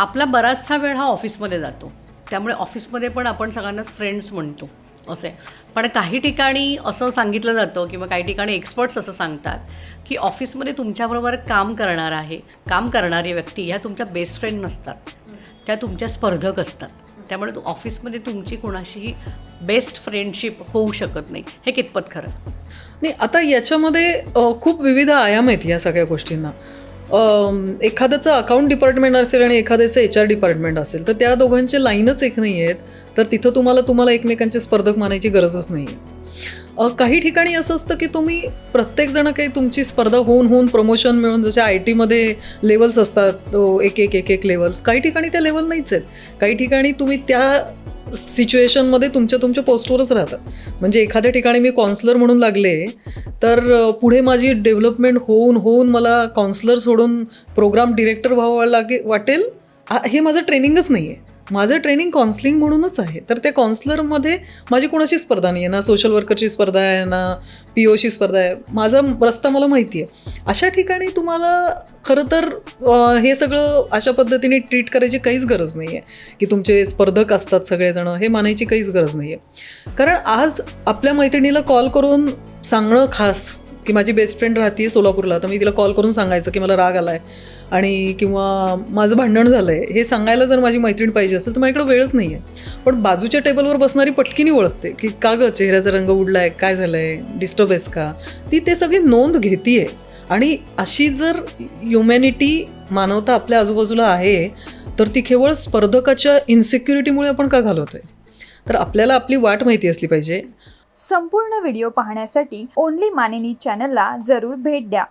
आपला बराचसा वेळ हा ऑफिसमध्ये जातो, त्यामुळे ऑफिसमध्ये पण आपण सगळ्यांनाच फ्रेंड्स म्हणतो असं आहे. पण काही ठिकाणी असं सांगितलं जातं किंवा काही ठिकाणी एक्सपर्ट्स असं सांगतात की ऑफिसमध्ये तुमच्याबरोबर काम करणारी व्यक्ती ह्या तुमच्या बेस्ट फ्रेंड नसतात, त्या तुमच्या स्पर्धक असतात. त्यामुळे ऑफिसमध्ये तुमची कोणाशीही बेस्ट फ्रेंडशिप होऊ शकत नाही. हे कितपत खरं? नाही, आता याच्यामध्ये खूप विविध आयाम आहेत या सगळ्या गोष्टींना. एखाद्याचं अकाउंट डिपार्टमेंट असेल आणि एखाद्याचं HR डिपार्टमेंट असेल, तर त्या दोघांचे लाईनच एक नाही आहेत, तर तिथं तुम्हाला एकमेकांचे स्पर्धक मानायची गरजच नाही आहे. काही ठिकाणी असं असतं की तुम्ही प्रत्येकजण काही तुमची स्पर्धा होऊन प्रमोशन मिळून, जसे IT मध्ये लेवल्स असतात, एक लेवल्स, काही ठिकाणी त्या लेवल नाहीच आहेत. काही ठिकाणी तुम्ही त्या सिच्युएशनमध्ये तुमच्या पोस्टवरच राहतात. म्हणजे एखाद्या ठिकाणी मी काउन्सलर म्हणून लागले, तर पुढे माझी डेव्हलपमेंट होऊन मला काउन्सलर सोडून प्रोग्राम डिरेक्टर व्हावं वाटेल, हे माझं ट्रेनिंगच नाही आहे. माझं ट्रेनिंग काउन्सलिंग म्हणूनच आहे. तर त्या काउन्सलरमध्ये माझी कोणाशी स्पर्धा नाही आहे, ना सोशल वर्करची स्पर्धा आहे, ना POशी स्पर्धा आहे. माझा रस्ता मला माहिती आहे. अशा ठिकाणी तुम्हाला खरं तर हे सगळं अशा पद्धतीने ट्रीट करायची काहीच गरज नाही आहे की तुमचे स्पर्धक असतात सगळेजणं, हे मानायची काहीच गरज नाही आहे. कारण आज आपल्या मैत्रिणीला कॉल करून सांगणं खास की माझी बेस्ट फ्रेंड राहते सोलापूरला, तर मी तिला कॉल करून सांगायचं की मला राग आला आहे आणि किंवा माझं भांडण झालं आहे, हे सांगायला जर माझी मैत्रीण पाहिजे असेल तर माझ्याकडे वेळच नाही आहे. पण बाजूच्या टेबलवर बसणारी पटकीनी ओळखते की का गं, चेहऱ्याचा रंग उडला आहे, काय झालं आहे, डिस्टर्ब आहेस का, ती ते सगळी नोंद घेते आहे. आणि अशी जर ह्युमॅनिटी, मानवता आपल्या आजूबाजूला आहे, तर ती केवळ स्पर्धकाच्या इन्सिक्युरिटीमुळे आपण का घालवतोय? तर आपल्याला आपली वाट माहिती असली पाहिजे. संपूर्ण व्हिडिओ पाहण्यासाठी ओनली मानिनी चॅनलला जरूर भेट द्या.